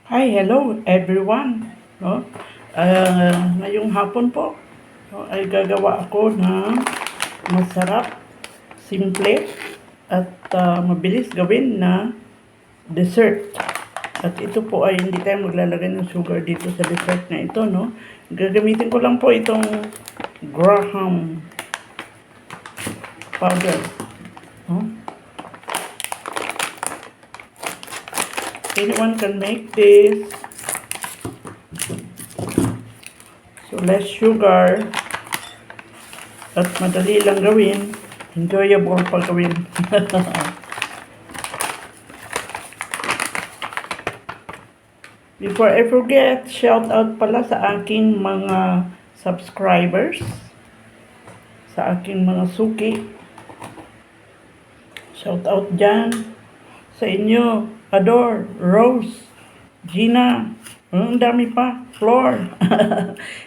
Hi, hello everyone. No? Ngayong hapon po, no, ay gagawa ako ng masarap, simple, at mabilis gawin na dessert. At ito po ay hindi tayo maglalagay ng sugar dito sa dessert na ito, no? Gagamitin ko lang po itong Graham powder. No? Anyone can make this. So, less sugar. At madali lang gawin. Enjoyable pa gawin. Before I forget, shout out pala sa aking mga subscribers. Sa aking mga suki. Shout out dyan. Sa inyo. Adore, Rose, Gina, ang dami pa, Flor.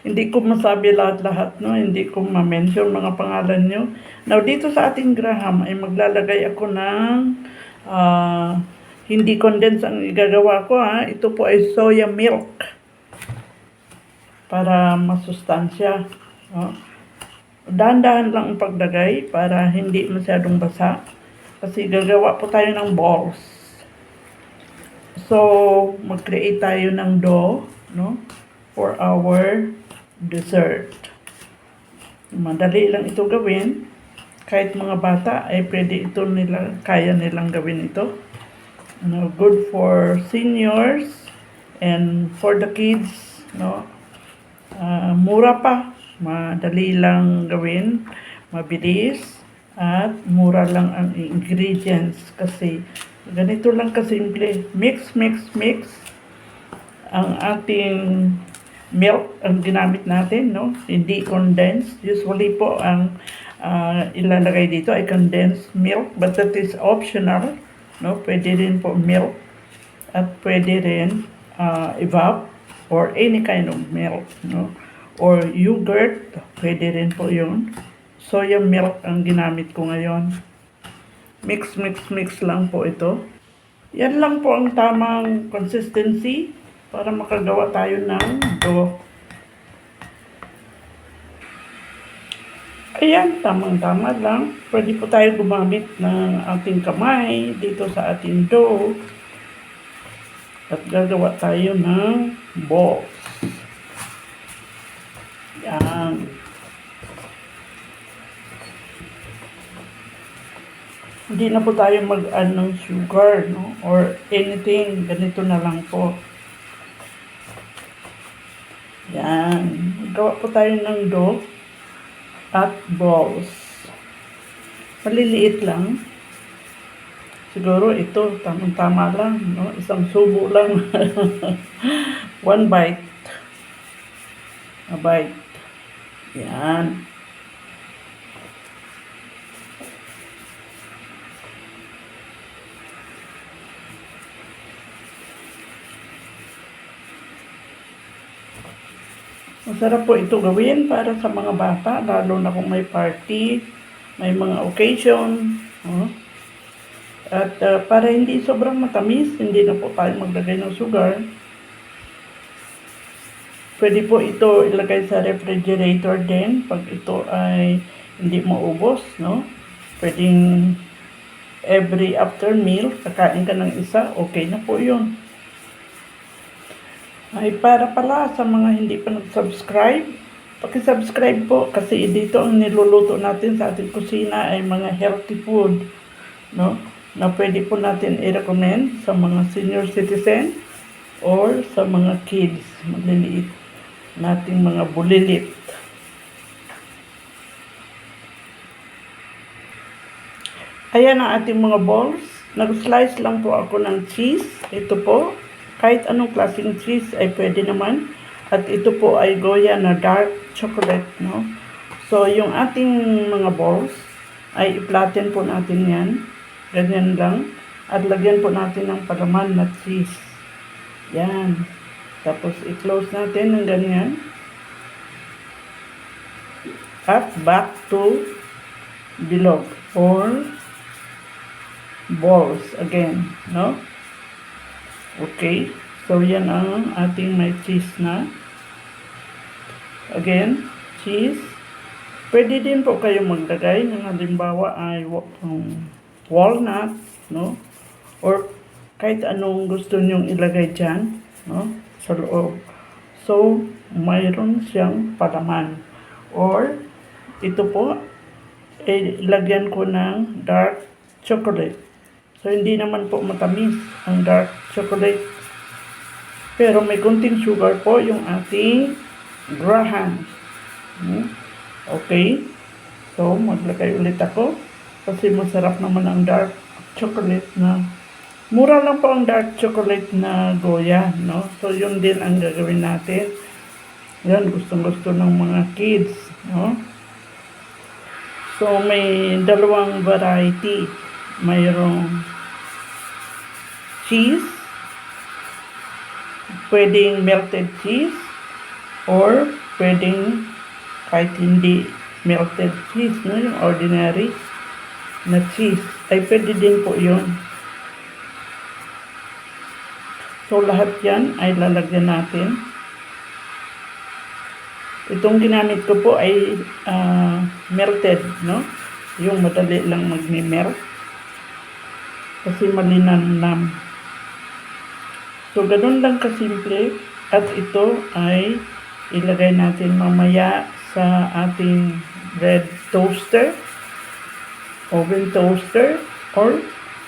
Hindi ko masabi lahat-lahat, no? Hindi ko ma-mention mga pangalan nyo. Now, dito sa ating Graham ay maglalagay ako ng hindi condensed ang igagawa ko, ha. Ito po ay soya milk para masustansya. No? Dahan-dahan lang ang paglagay para hindi masyadong basa. Kasi gagawa po tayo ng balls. So, mag-create tayo ng dough, no? For our dessert. Madali lang ito gawin. Kahit mga bata ay pwede ito kaya nilang gawin ito. Good for seniors and for the kids, no? Mura pa. Madali lang gawin. Mabilis. At mura lang ang ingredients kasi ganito lang kasimple. Mix, mix, mix. Ang ating milk ang ginamit natin, no? Hindi condensed. Usually po ang ilalagay dito ay condensed milk, but that is optional, no? Pwede rin po milk at pwede rin evap or any kind of milk, no? Or yogurt, pwede rin po yun. Soya milk ang ginamit ko ngayon. Mix, mix, mix lang po ito. Yan lang po ang tamang consistency para makagawa tayo ng dough. Ayan, tamang-tama lang. Pwede po tayo gumamit ng ating kamay dito sa ating dough. At gagawa tayo ng balls. Yan. Hindi na po tayo mag-add ng sugar, no? Or anything. Ganito na lang po. Yan. Gawa po tayo ng dough at balls. Maliliit lang. Siguro ito, tamang-tama lang, no? Isang subo lang. One bite. A bite. Yan. Masarap po ito gawin para sa mga bata, lalo na kung may party, may mga occasion. At para hindi sobrang matamis, hindi na po tayo maglagay ng sugar. Pwede po ito ilagay sa refrigerator din pag ito ay hindi maubos, no? Pwedeng every after meal, kakain ka ng isa, okay na po yun. Ay para pala sa mga hindi pa nag-subscribe, paki-subscribe po kasi dito ang niluluto natin sa ating kusina ay mga healthy food, no? Na pwede po natin i-recommend sa mga senior citizen or sa mga kids, maliliit nating mga bulilit. Ayan ang ating mga balls. Nag-slice lang po ako ng cheese. Ito po. Kahit anong klaseng cheese ay pwede naman. At ito po ay Goya na dark chocolate, no? So, yung ating mga balls ay i-flatten po natin yan. Ganyan lang. At lagyan po natin ng palaman na cheese. Yan. Tapos, i-close natin ng ganyan. At back to bilog or balls again, no? Okay. So, So, yan ang ating may cheese na. Again, cheese. Pwede din po kayo maglagay ng halimbawa ay walnut, no? Or kahit anong gusto nyong ilagay dyan, no? Sa loob. So, mayroon siyang palaman. Or, ito po, ilagyan ko ng dark chocolate. So, hindi naman po matamis ang dark chocolate. Pero may kunting sugar po yung ating Graham. Okay. So, maglagay ulit ako. Kasi masarap naman ang dark chocolate na. Mura lang po ang dark chocolate na Goya, no? So, yun din ang gagawin natin. Yan, gustong-gusto ng mga kids, no? So, may dalawang variety. Mayroong cheese, pwedeng melted cheese, or pwedeng kahit hindi melted cheese, no? Yung ordinary na cheese, ay pwede din po yun. So, lahat yan ay lalagyan natin. Itong ginamit ko po ay melted, no? Yung madali lang mag-melt. Kasi malinamnam. So, ganun lang kasimple. At ito ay ilagay natin mamaya sa ating bread toaster, oven toaster, or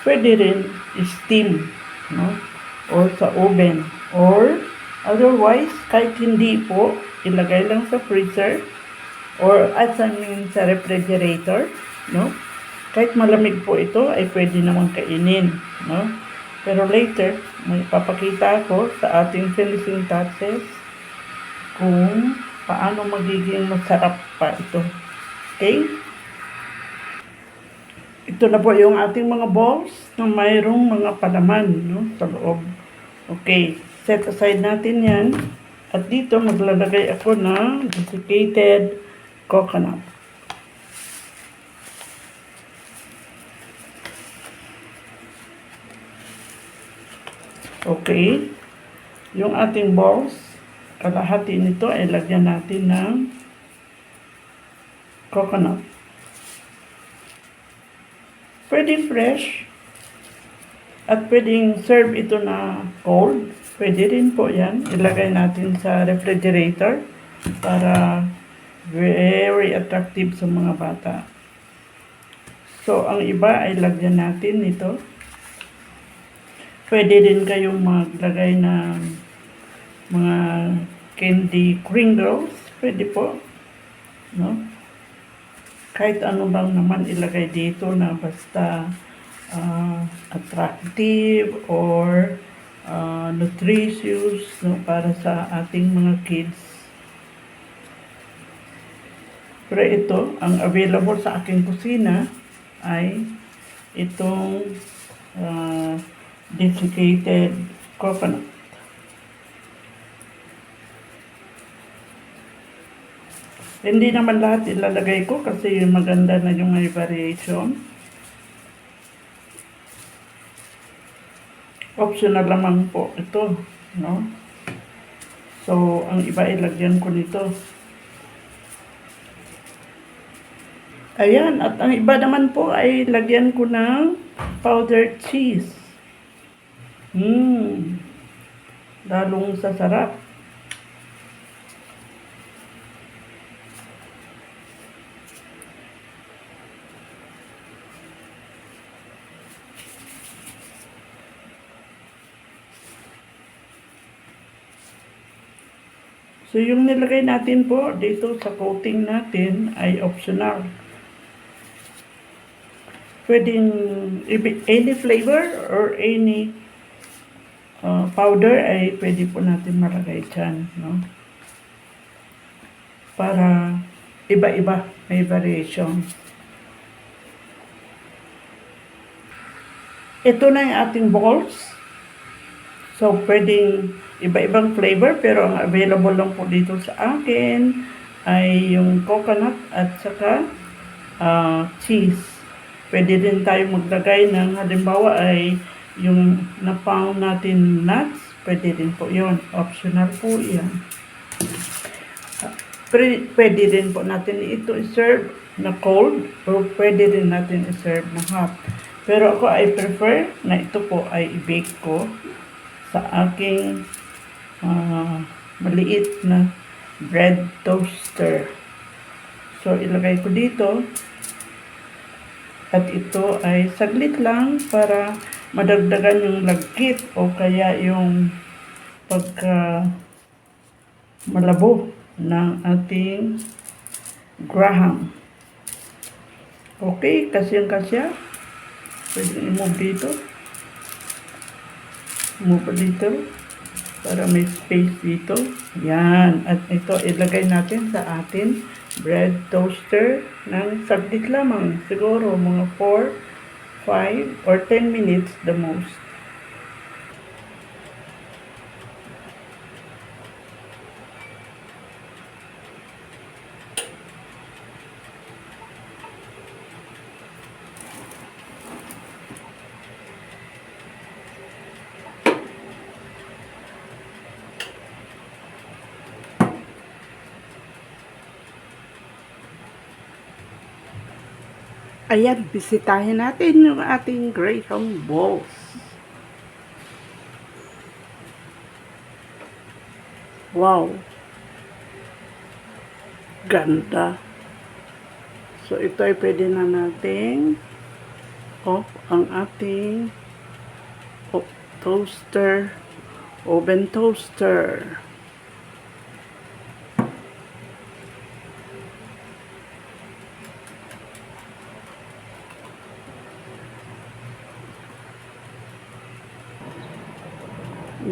pwede rin steam, no? Or sa oven. Or otherwise, kahit hindi po, ilagay lang sa freezer or sa refrigerator, no? Kahit malamig po ito ay pwede naman kainin, no? Pero later, may papakita ako sa ating finishing touches kung paano magiging masarap pa ito. Okay? Ito na po yung ating mga balls na mayroong mga palaman, no, sa loob. Okay, set aside natin yan. At dito maglalagay ako ng desiccated coconut. Okay. Yung ating balls, kalahati nito ay lagyan natin ng coconut. Pwedeng fresh at pwedeng serve ito na cold. Pwede rin po yan. Ilagay natin sa refrigerator para very attractive sa mga bata. So, ang iba ay lagyan natin ito. Pwede din kayong maglagay ng mga candy crinkles. Pwede po. No? Kahit ano bang naman ilagay dito na basta attractive or nutritious, no, para sa ating mga kids. Pero ito, ang available sa aking kusina ay itong desiccated coconut. Hindi naman lahat ilalagay ko kasi maganda na yung may variation. Optional lamang po ito, no? So, ang iba ilagyan ko nito. Ayan, at ang iba naman po ay lagyan ko ng powdered cheese. Lalong sasarap. So, yung nilagay natin po dito sa coating natin ay optional. Pwedeng any flavor or any powder ay pwede po natin malagay dyan, no? Para iba-iba, may variation. Ito na yung ating balls. So, pwedeng iba-ibang flavor, pero ang available lang po dito sa akin ay yung coconut at saka cheese. Pwede din tayo maglagay ng, halimbawa ay yung na-pound natin nuts, pwede rin po yun. Optional po yan. Pwede rin po natin ito i-serve na cold o pwede rin natin i-serve na hot. Pero ako I prefer na ito po ay i-bake ko sa aking maliit na bread toaster. So ilagay ko dito at ito ay saglit lang para madagdagan yung lagkit o kaya yung pagka malabo ng ating graham. Okay, kasya. Pwede i-move dito. Move dito para may space dito. Yan. At ito ilagay natin sa ating bread toaster ng saglit lamang. Siguro mga 4, 5, or 10 minutes the most. Ayan, bisitahin natin yung ating Graham balls. Wow! Ganda! So, ito ay pwede na nating off ang ating toaster, oven toaster.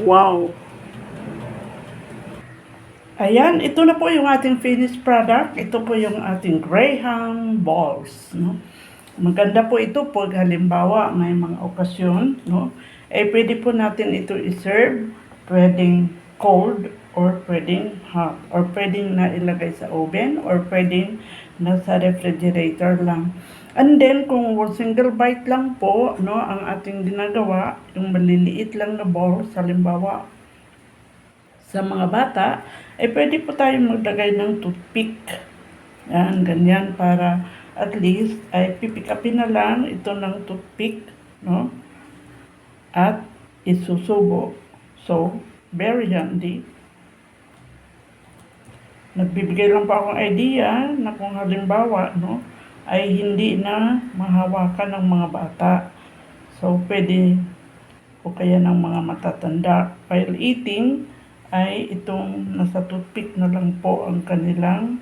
Wow! Ayan, ito na po yung ating finished product. Ito po yung ating Graham balls, no? Maganda po ito pag halimbawa may mga okasyon, no? Pwede po natin ito i-serve, pwedeng cold or pwedeng hot or pwedeng na ilagay sa oven or pwedeng nasa refrigerator lang. And then, kung single bite lang po, no, ang ating ginagawa, yung maliliit lang na balls, halimbawa, sa mga bata, pwede po tayong maglagay ng toothpick. Yan, ganyan, para at least, pipick upin na lang ito ng toothpick, no, at isusubo. So, very handy. Nagbibigay lang po akong idea na kung halimbawa, no, ay hindi na mahawakan ng mga bata. So, pwede o kaya ng mga matatanda. While eating, ay itong nasa toothpick na lang po ang kanilang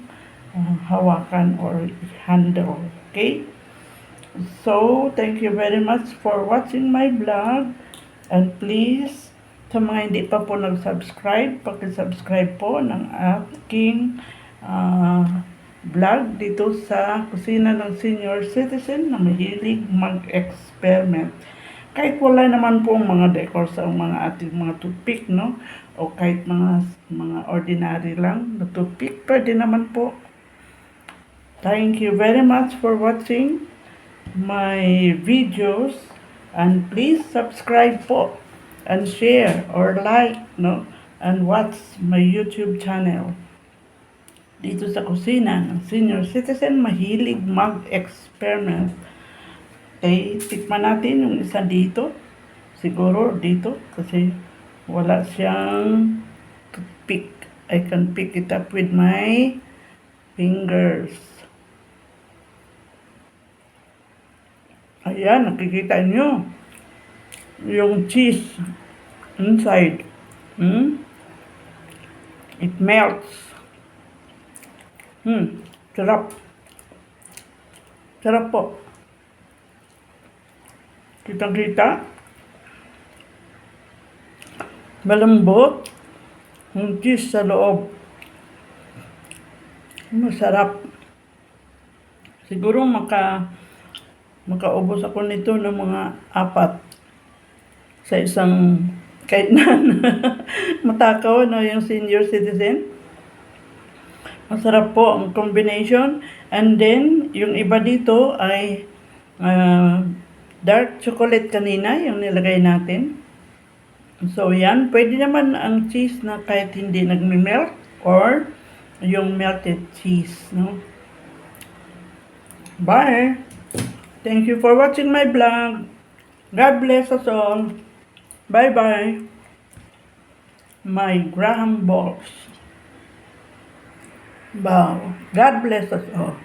hawakan or handle. Okay? So, thank you very much for watching my vlog. And please, sa mga hindi pa po nag-subscribe, paki-subscribe po ng aking vlog dito sa kusina ng senior citizen na mahilig mag-experiment. Kahit wala naman po mga decor sa mga ating mga toothpick, no? O kahit mga ordinary lang na toothpick, pwede naman po. Thank you very much for watching my videos. And please subscribe po and share or like, no? And watch my YouTube channel. Dito sa kusina ng senior citizen, mahilig mag-experiment. Tikman natin yung isa dito. Siguro dito kasi wala siyang toothpick. I can pick it up with my fingers. Ayan, nakikita nyo yung cheese inside. It melts. Sarap. Sarap po. Kitang-kita. Malambot. Yung cheese sa loob. Masarap. Siguro makaubos ako nito ng mga 4 sa isang kainan. Matakaw na yung senior citizen. Masarap po ang combination. And then, yung iba dito ay dark chocolate kanina, yung nilagay natin. So, yan. Pwede naman ang cheese na kahit hindi nagme-melt or yung melted cheese, no? Bye! Thank you for watching my vlog. God bless us all. Bye-bye. My Graham balls. Wow. God bless us all.